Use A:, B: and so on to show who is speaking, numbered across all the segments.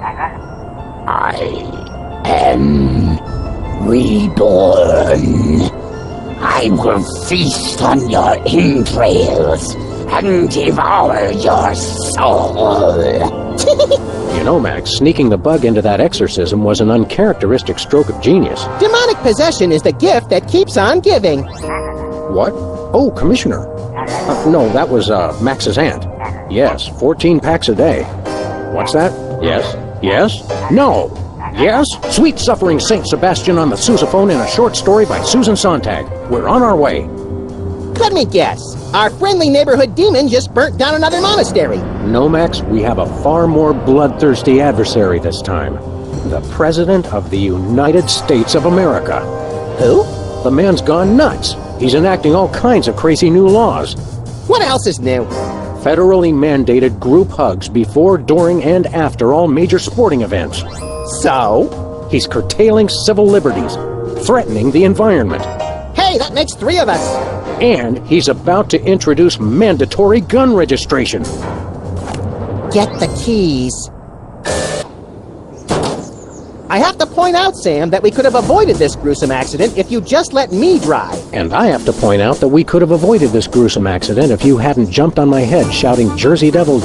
A: I am reborn. I will feast on your entrails and devour your soul.
B: You know, Max, sneaking the bug into that exorcism was an uncharacteristic stroke of genius.
C: Demonic possession is the gift that keeps on giving.
B: What? Oh, Commissioner. No, that was, Max's aunt. Yes, 14 packs a day. What's that? Yes. Yes? No. Yes? Sweet Suffering Saint Sebastian on the sousaphone in a short story by Susan Sontag. We're on our way.
C: Let me guess. Our friendly neighborhood demon just burnt down another monastery.
B: No, Max, we have a far more bloodthirsty adversary this time. The President of the United States of America.
C: Who?
B: The man's gone nuts. He's enacting all kinds of crazy new laws.
C: What else is new?
B: Federally mandated group hugs before, during, and after all major sporting events.
C: So?
B: He's curtailing civil liberties, threatening the environment.
C: Hey, that makes 3 of us.
B: And he's about to introduce mandatory gun registration.
C: Get the keys. I have to point out, Sam, that we could have avoided this gruesome accident if you just let me drive.
B: And I have to point out that we could have avoided this gruesome accident if you hadn't jumped on my head shouting Jersey Devil,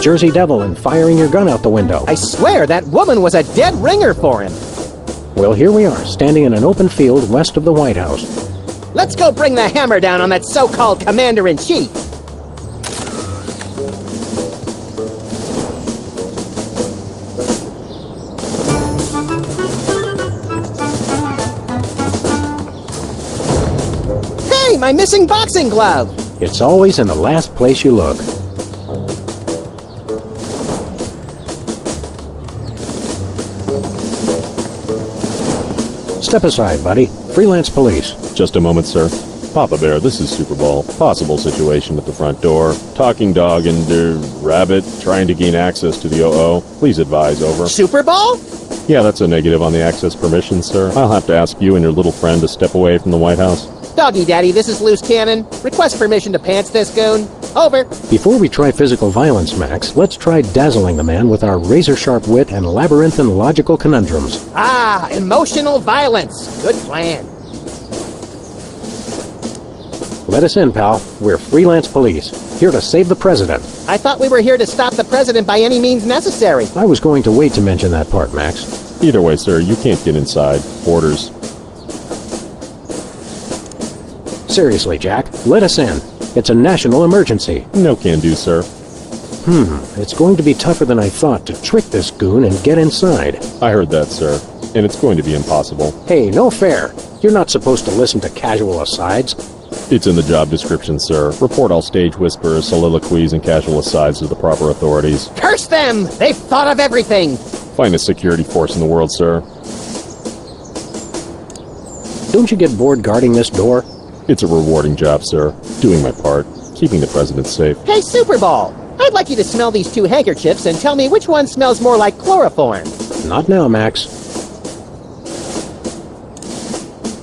B: and firing your gun out the window.
C: I swear that woman was a dead ringer for him.
B: Well, here we are, standing in an open field west of the White House.
C: Let's go bring the hammer down on that so-called commander-in-chief. Hey, my missing boxing glove!
B: It's always in the last place you look. Step aside, buddy. Freelance police.
D: Just a moment, sir. Papa Bear, this is Super Bowl. Possible situation at the front door. Talking dog and, rabbit trying to gain access to the OO. Please advise, over.
C: Super Bowl?
D: Yeah, that's a negative on the access permission, sir. I'll have to ask you and your little friend to step away from the White House.
C: Doggy Daddy, this is Loose Cannon. Request permission to pants this goon. Over.
B: Before we try physical violence, Max, let's try dazzling the man with our razor-sharp wit and labyrinthine logical conundrums.
C: Ah, emotional violence. Good plan.
B: Let us in, pal. We're freelance police, here to save the president.
C: I thought we were here to stop the president by any means necessary.
B: I was going to wait to mention that part, Max.
D: Either way, sir, you can't get inside. Orders.
B: Seriously, Jack, let us in. It's a national emergency.
D: No can do, sir.
B: It's going to be tougher than I thought to trick this goon and get inside.
D: I heard that, sir. And it's going to be impossible.
B: Hey, no fair. You're not supposed to listen to casual asides.
D: It's in the job description, sir. Report all stage whispers, soliloquies, and casual asides to the proper authorities.
C: Curse them! They've thought of everything!
D: Finest security force in the world, sir.
B: Don't you get bored guarding this door?
D: It's a rewarding job, sir. Doing my part. Keeping the president safe.
C: Hey, Super Bowl! I'd like you to smell these 2 handkerchiefs and tell me which one smells more like chloroform.
B: Not now, Max.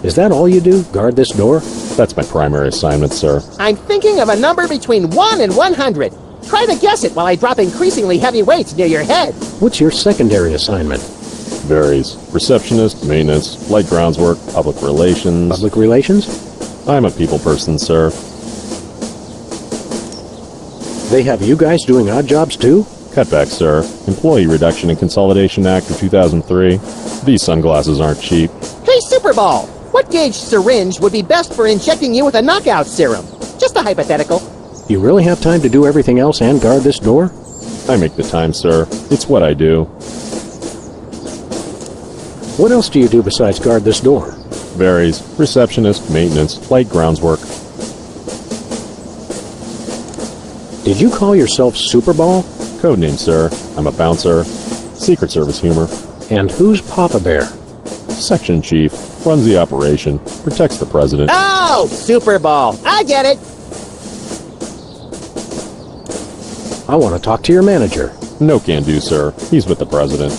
B: Is that all you do? Guard this door?
D: That's my primary assignment, sir.
C: I'm thinking of a number between 1 and 100. Try to guess it while I drop increasingly heavy weights near your head.
B: What's your secondary assignment?
D: Varies. Receptionist, maintenance, light grounds work, public relations.
B: Public relations?
D: I'm a people person, sir.
B: They have you guys doing odd jobs too?
D: Cutback, sir. Employee Reduction and Consolidation Act of 2003. These sunglasses aren't cheap.
C: Hey, Super Bowl! What gauge syringe would be best for injecting you with a knockout serum? Just a hypothetical.
B: You really have time to do everything else and guard this door?
D: I make the time, sir. It's what I do.
B: What else do you do besides guard this door?
D: Varies. Receptionist, maintenance, light grounds work.
B: Did you call yourself Super Bowl?
D: Codename, sir. I'm a bouncer. Secret Service humor.
B: And who's Papa Bear?
D: Section chief. Runs the operation. Protects the president.
C: Oh, Super Bowl! I get it!
B: I want to talk to your manager.
D: No can do, sir. He's with the president.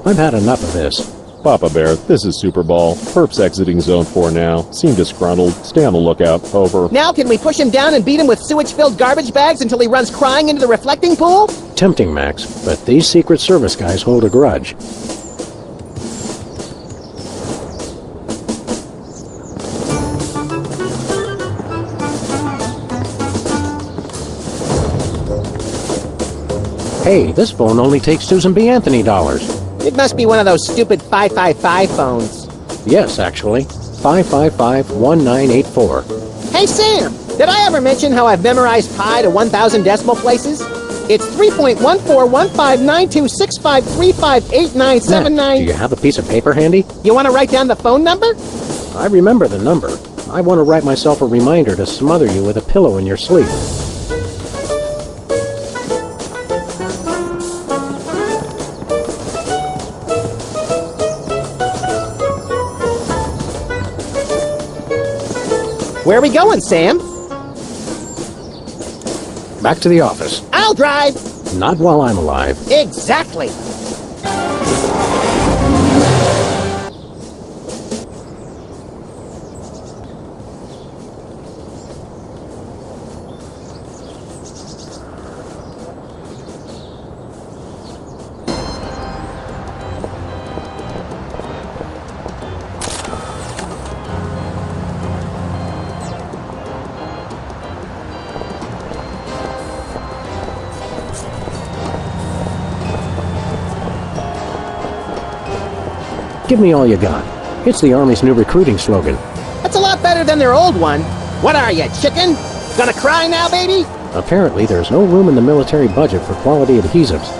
B: I've had enough of this.
D: Papa Bear, this is Super Ball. Perp's exiting Zone 4 now. Seem disgruntled. Stay on the lookout. Over.
C: Now can we push him down and beat him with sewage-filled garbage bags until he runs crying into the reflecting pool?
B: Tempting, Max, but these Secret Service guys hold a grudge. Hey, this phone only takes Susan B. Anthony dollars.
C: It must be one of those stupid 555 phones.
B: Yes, actually. 555-1984.
C: Hey, Sam! Did I ever mention how I've memorized pi to 1,000 decimal places? It's 3.14159265358979.
B: Do you have a piece of paper handy?
C: You want to write down the phone number?
B: I remember the number. I want to write myself a reminder to smother you with a pillow in your sleep.
C: Where are we going, Sam?
B: Back to the office.
C: I'll drive.
B: Not while I'm alive.
C: Exactly.
B: Give me all you got. It's the Army's new recruiting slogan.
C: That's a lot better than their old one. What are you, chicken? Gonna cry now, baby?
B: Apparently, there's no room in the military budget for quality adhesives.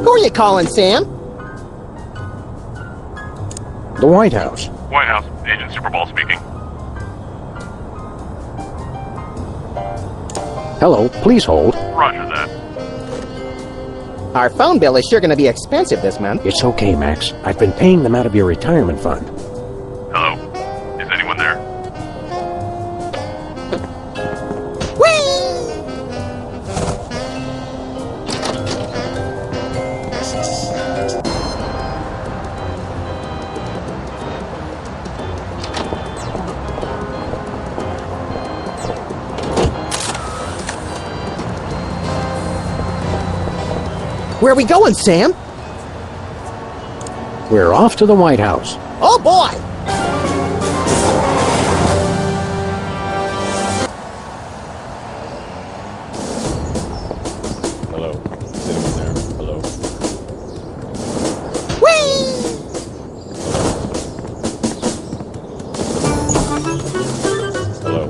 C: Who are you calling, Sam?
B: The White House.
E: White House, Agent Superball speaking.
B: Hello, please hold.
E: Roger that.
C: Our phone bill is sure gonna be expensive this month.
B: It's okay, Max. I've been paying them out of your retirement fund.
E: Hello? Is anyone there?
C: Where are we going, Sam?
B: We're off to the White House.
C: Oh, boy!
D: Hello. Is anyone there? Hello.
C: Whee!
D: Hello.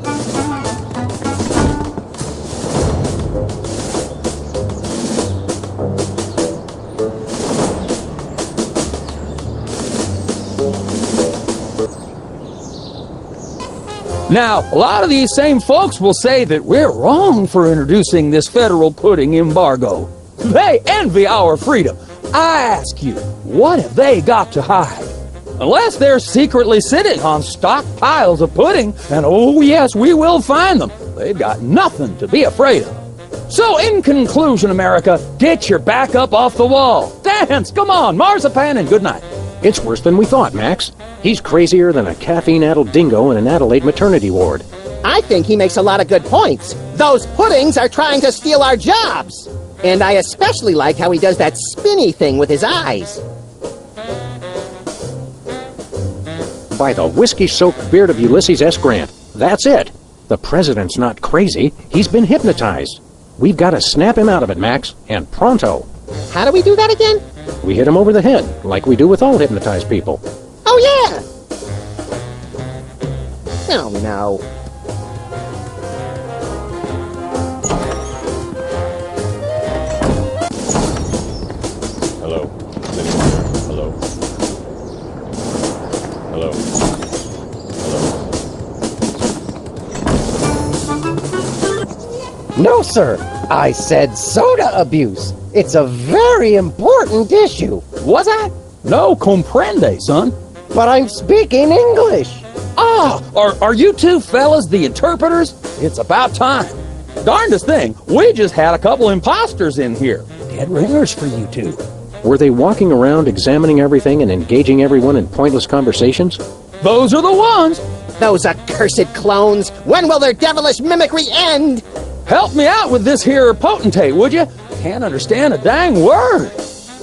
F: Now, a lot of these same folks will say that we're wrong for introducing this federal pudding embargo. They envy our freedom. I ask you, what have they got to hide? Unless they're secretly sitting on stockpiles of pudding, and oh yes, we will find them. They've got nothing to be afraid of. So in conclusion, America, get your back up off the wall. Dance, come on, marzipan, and good night.
B: It's worse than we thought, Max. He's crazier than a caffeine-addled dingo in an Adelaide maternity ward.
C: I think he makes a lot of good points. Those puddings are trying to steal our jobs. And I especially like how he does that spinny thing with his eyes.
B: By the whiskey-soaked beard of Ulysses S. Grant. That's it. The president's not crazy. He's been hypnotized. We've got to snap him out of it, Max, and pronto.
C: How do we do that again?
B: We hit him over the head, like we do with all hypnotized people.
C: Oh, yeah! Oh, no.
D: Hello. Is anyone there? Hello. Hello.
G: No, sir. I said soda abuse. It's a very important issue.
F: Was I? No comprende, son.
G: But I'm speaking English.
F: Ah, are you two fellas the interpreters? It's about time. Darndest thing, we just had a couple imposters in here. Dead ringers for you two.
B: Were they walking around examining everything and engaging everyone in pointless conversations?
F: Those are the ones.
C: Those accursed clones. When will their devilish mimicry end?
F: Help me out with this here potentate, would you? Can't understand a dang word.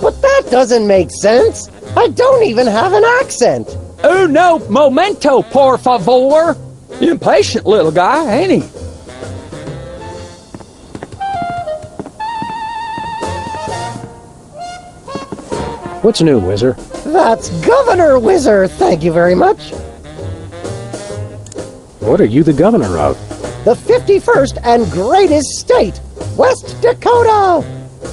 G: But that doesn't make sense. I don't even have an accent.
F: Uno momento, por favor. Impatient little guy, ain't he?
B: What's new, Whizzer?
G: That's Governor Whizzer, thank you very much.
B: What are you the governor of?
G: The 51st and greatest state, West Dakota.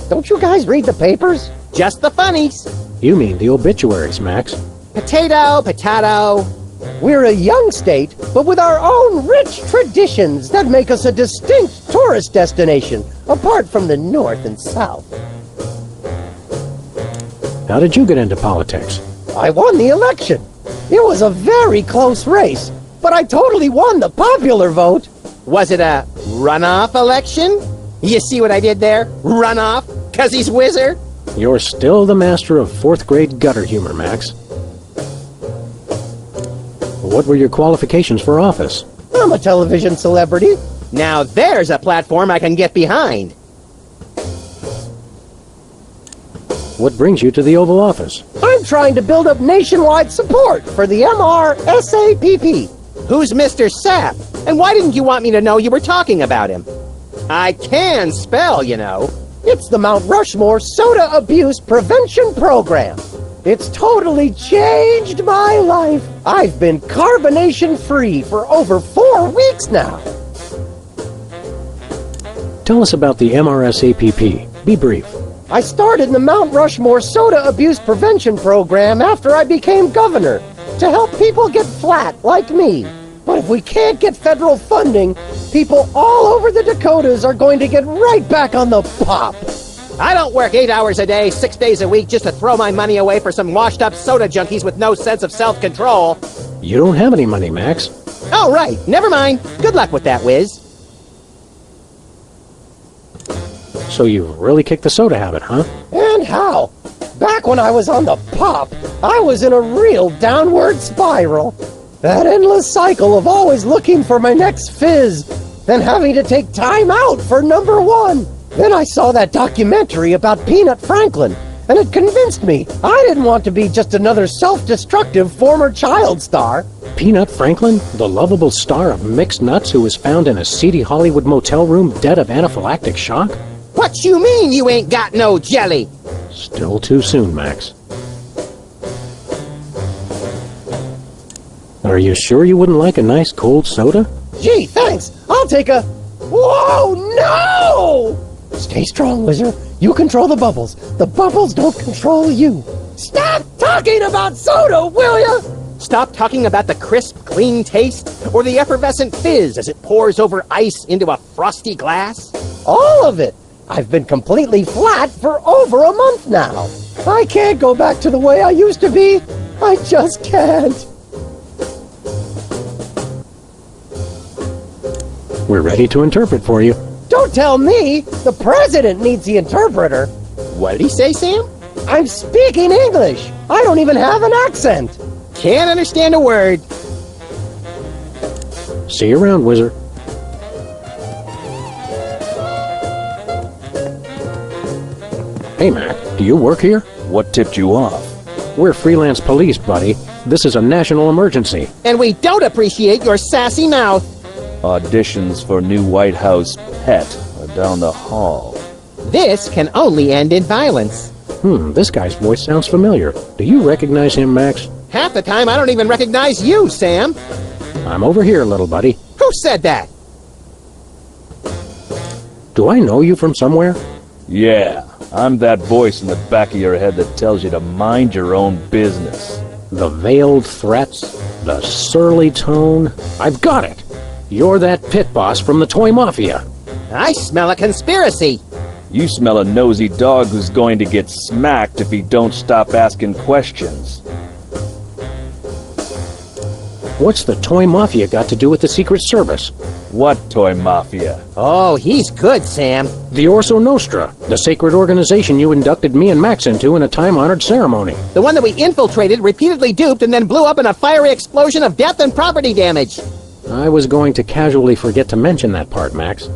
G: Don't you guys read the papers?
C: Just the funnies.
B: You mean the obituaries, Max.
C: Potato, potato.
G: We're a young state, but with our own rich traditions that make us a distinct tourist destination, apart from the North and South.
B: How did you get into politics?
G: I won the election. It was a very close race, but I totally won the popular vote.
C: Was it a runoff election? You see what I did there? Runoff? 'Cause he's Whizzer?
B: You're still the master of fourth grade gutter humor, Max. What were your qualifications for office?
G: I'm a television celebrity.
C: Now there's a platform I can get behind.
B: What brings you to the Oval Office?
G: I'm trying to build up nationwide support for the MRSAPP.
C: Who's Mr. Sapp? And why didn't you want me to know you were talking about him? I can spell, you know.
G: It's the Mount Rushmore Soda Abuse Prevention Program. It's totally changed my life. I've been carbonation-free for over 4 weeks now.
B: Tell us about the MRSAPP. Be brief.
G: I started the Mount Rushmore Soda Abuse Prevention Program after I became governor to help people get flat like me. But if we can't get federal funding, people all over the Dakotas are going to get right back on the pop.
C: I don't work 8 hours a day, 6 days a week just to throw my money away for some washed-up soda junkies with no sense of self-control.
B: You don't have any money, Max.
C: Oh, right. Never mind. Good luck with that, Wiz.
B: So you really kicked the soda habit, huh?
G: And how? Back when I was on the pop, I was in a real downward spiral. That endless cycle of always looking for my next fizz, then having to take time out for number one. Then I saw that documentary about Peanut Franklin, and it convinced me I didn't want to be just another self-destructive former child star.
B: Peanut Franklin, the lovable star of mixed nuts who was found in a seedy Hollywood motel room dead of anaphylactic shock?
C: What you mean you ain't got no jelly?
B: Still too soon, Max. Are you sure you wouldn't like a nice cold soda?
G: Gee, thanks. I'll take a... Whoa, no! Stay strong, Whizzer. You control the bubbles. The bubbles don't control you. Stop talking about soda, will ya?
C: Stop talking about the crisp, clean taste or the effervescent fizz as it pours over ice into a frosty glass.
G: All of it. I've been completely flat for over a month now. I can't go back to the way I used to be. I just can't.
B: We're ready to interpret for you.
G: Don't tell me. The president needs the interpreter.
C: What did he say, Sam?
G: I'm speaking English. I don't even have an accent.
C: Can't understand a word.
B: See you around, Whizzer. Hey, Mac, do you work here?
F: What tipped you off?
B: We're freelance police, buddy. This is a national emergency.
C: And we don't appreciate your sassy mouth.
H: Auditions for new White House pet are down the hall.
C: This can only end in violence.
B: This guy's voice sounds familiar. Do you recognize him, Max?
C: Half the time I don't even recognize you, Sam.
B: I'm over here, little buddy.
C: Who said that?
B: Do I know you from somewhere?
H: Yeah, I'm that voice in the back of your head that tells you to mind your own business.
B: The veiled threats, the surly tone. I've got it. You're that pit boss from the Toy Mafia.
C: I smell a conspiracy.
H: You smell a nosy dog who's going to get smacked if he don't stop asking questions.
B: What's the Toy Mafia got to do with the Secret Service?
H: What Toy Mafia?
C: Oh, he's good, Sam.
B: The Orso Nostra, the sacred organization you inducted me and Max into in a time-honored ceremony.
C: The one that we infiltrated, repeatedly duped, and then blew up in a fiery explosion of death and property damage.
B: I was going to casually forget to mention that part, Max.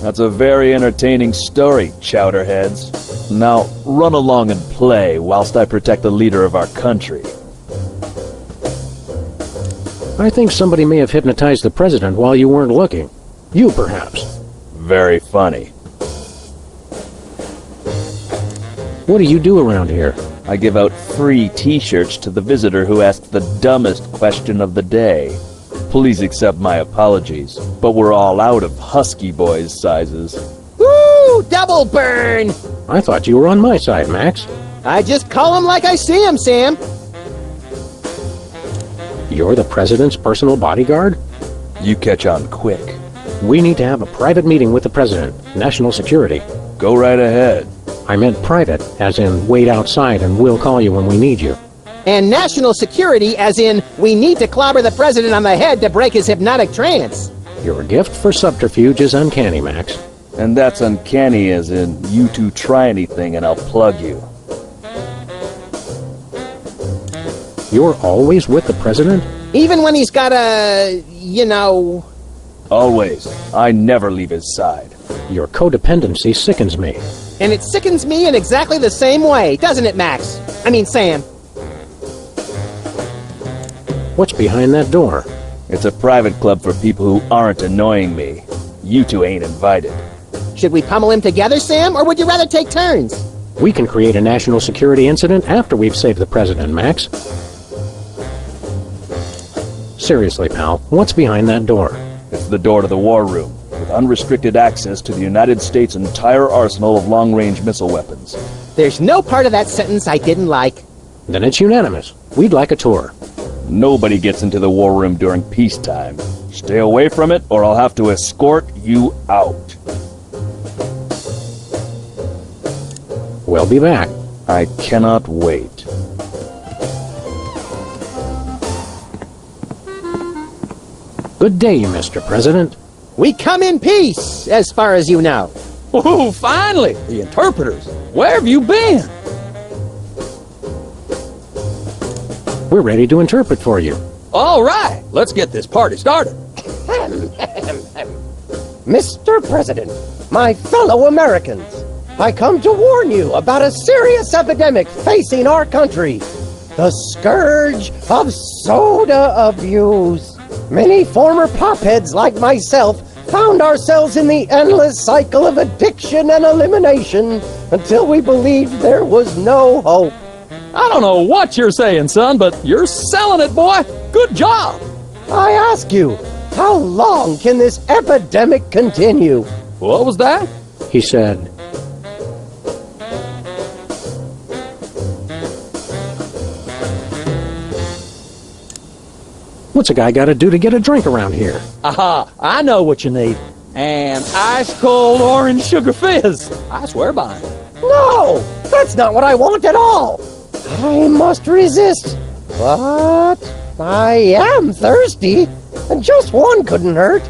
H: That's a very entertaining story, chowderheads. Now, run along and play whilst I protect the leader of our country.
B: I think somebody may have hypnotized the president while you weren't looking. You, perhaps.
H: Very funny.
B: What do you do around here?
H: I give out free t-shirts to the visitor who asks the dumbest question of the day. Please accept my apologies, but we're all out of Husky Boys sizes.
C: Woo! Double burn!
B: I thought you were on my side, Max.
C: I just call him like I see him, Sam.
B: You're the president's personal bodyguard?
H: You catch on quick.
B: We need to have a private meeting with the president. National security.
H: Go right ahead.
B: I meant private, as in wait outside and we'll call you when we need you.
C: And national security, as in we need to clobber the president on the head to break his hypnotic trance.
B: Your gift for subterfuge is uncanny, Max.
H: And that's uncanny as in you two try anything and I'll plug you.
B: You're always with the president?
C: Even when he's got a, you know...
H: Always. I never leave his side.
B: Your codependency sickens me.
C: And it sickens me in exactly the same way, doesn't it, Max? I mean, Sam.
B: What's behind that door?
H: It's a private club for people who aren't annoying me. You two ain't invited.
C: Should we pummel him together, Sam, or would you rather take turns?
B: We can create a national security incident after we've saved the president, Max. Seriously, pal, what's behind that door?
H: It's the door to the war room, with unrestricted access to the United States' entire arsenal of long-range missile weapons.
C: There's no part of that sentence I didn't like.
B: Then it's unanimous. We'd like a tour.
H: Nobody gets into the war room during peacetime. Stay away from it, or I'll have to escort you out.
B: We'll be back.
H: I cannot wait.
B: Good day, Mr. President.
C: We come in peace, as far as you know.
F: Oh, finally! The interpreters! Where have you been?
B: We're ready to interpret for you.
F: All right, let's get this party started.
G: Mr. President, my fellow Americans, I come to warn you about a serious epidemic facing our country. The scourge of soda abuse. Many former popheads like myself found ourselves in the endless cycle of addiction and elimination until we believed there was no hope.
F: I don't know what you're saying, son, but you're selling it, boy. Good job.
G: I ask you, how long can this epidemic continue?
F: What was that?
B: He said, what's a guy got to do to get a drink around here?
F: Aha, I know what you need. An ice-cold orange sugar fizz. I swear by it.
G: No, that's not what I want at all. I must resist. But I am thirsty, and just one couldn't hurt.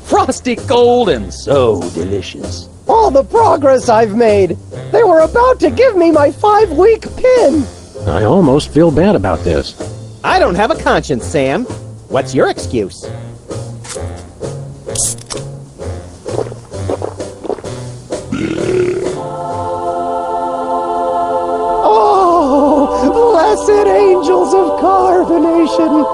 F: Frosty cold and so delicious.
G: All the progress I've made. They were about to give me my 5-week pin.
B: I almost feel bad about this.
C: I don't have a conscience, Sam. What's your excuse?
G: Oh, blessed angels of carbonation,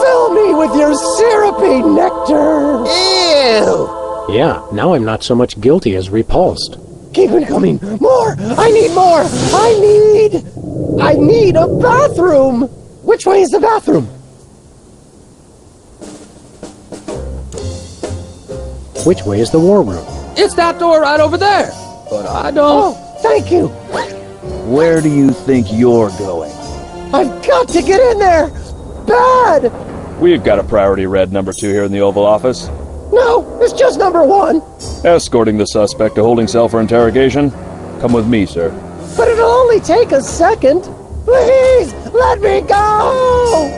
G: fill me with your syrupy nectar.
C: Ew!
B: Yeah, now I'm not so much guilty as repulsed.
G: Keep it coming. More! I need more! I need a bathroom! Which way is the bathroom?
B: Which way is the war room?
F: It's that door right over there. But I don't...
G: Oh, thank you.
H: Where do you think you're going?
G: I've got to get in there! Bad!
H: We've got a priority red number 2 here in the Oval Office.
G: No, it's just number 1.
H: Escorting the suspect to holding cell for interrogation. Come with me, sir.
G: But it'll only take a second. Please, let me go!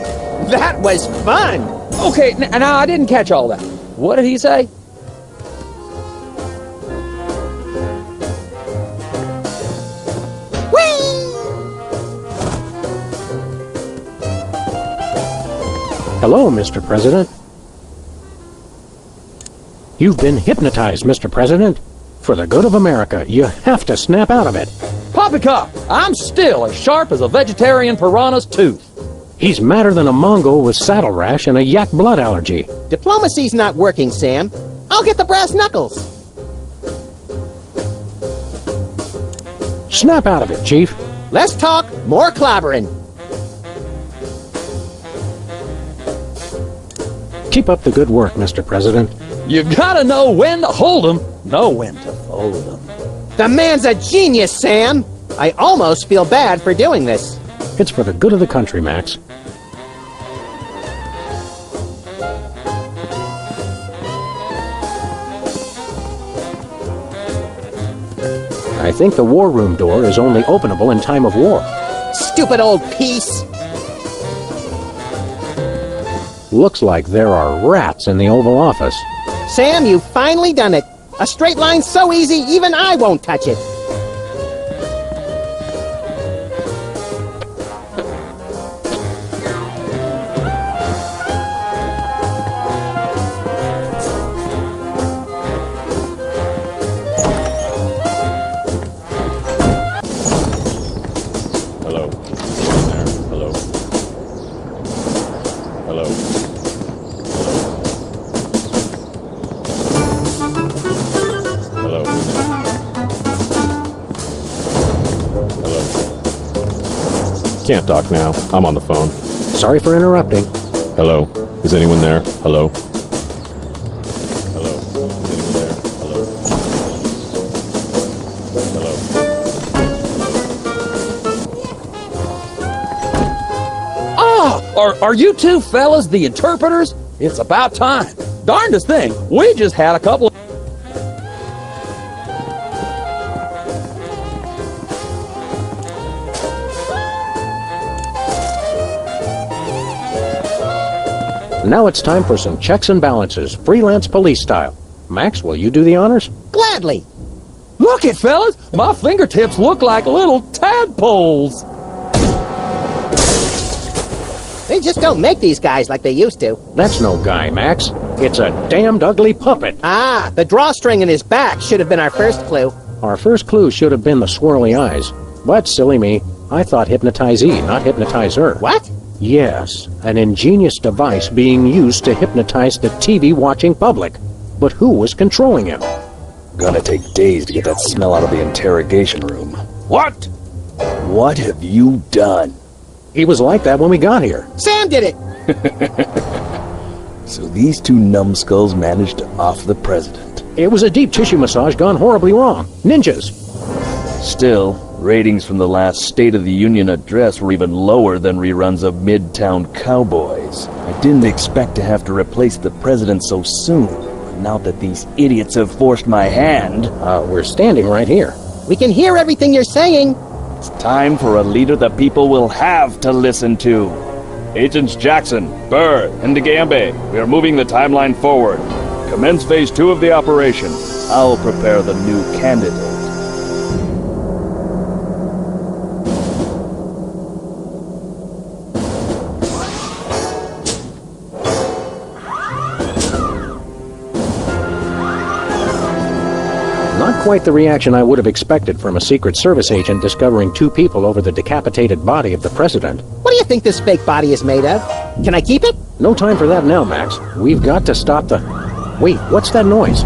C: That was fun!
F: Okay, now I didn't catch all that. What did he say?
B: Hello, Mr. President. You've been hypnotized, Mr. President. For the good of America, you have to snap out of it.
F: Poppycock, I'm still as sharp as a vegetarian piranha's tooth.
B: He's madder than a Mongol with saddle rash and a yak blood allergy.
C: Diplomacy's not working, Sam. I'll get the brass knuckles.
B: Snap out of it, Chief.
C: Less talk, more clobbering.
B: Keep up the good work, Mr. President.
F: You gotta know when to hold 'em, know when to fold 'em.
C: The man's a genius, Sam! I almost feel bad for doing this.
B: It's for the good of the country, Max. I think the war room door is only openable in time of war.
C: Stupid old piece!
B: Looks like there are rats in the Oval Office.
C: Sam, you've finally done it. A straight line so easy, even I won't touch it.
D: Hello. Hello. Hello. Hello. Hello. Can't talk now. I'm on the phone.
B: Sorry for interrupting.
D: Hello. Is anyone there? Hello. Hello. Is anyone there? Hello. Hello.
F: Are you two fellas the interpreters? It's about time. Darndest thing, we just had a couple of...
B: Now it's time for some checks and balances, freelance police style. Max, will you do the honors?
C: Gladly.
F: Look it, fellas! My fingertips look like little tadpoles!
C: They just don't make these guys like they used to.
B: That's no guy, Max. It's a damned ugly puppet.
C: Ah, the drawstring in his back should have been our first clue.
B: Our first clue should have been the swirly eyes. But, silly me, I thought hypnotizee, not hypnotizer.
C: What?
B: Yes, an ingenious device being used to hypnotize the TV-watching public. But who was controlling him?
H: Gonna take days to get that smell out of the interrogation room. What? What have you done?
B: He was like that when we got here.
C: Sam did it!
H: So these two numbskulls managed to off the president.
B: It was a deep tissue massage gone horribly wrong. Ninjas.
H: Still, ratings from the last State of the Union address were even lower than reruns of Midtown Cowboys. I didn't expect to have to replace the president so soon, but now that these idiots have forced my hand...
B: We're standing right here.
C: We can hear everything you're saying.
H: It's time for a leader the people will have to listen to. Agents Jackson, Burr, and DeGambe, we are moving the timeline forward. Commence phase 2 of the operation. I'll prepare the new candidate.
B: Not quite the reaction I would have expected from a Secret Service agent discovering two people over the decapitated body of the president.
C: What do you think this fake body is made of? Can I keep it?
B: No time for that now, Max. We've got to stop the... Wait, what's that noise?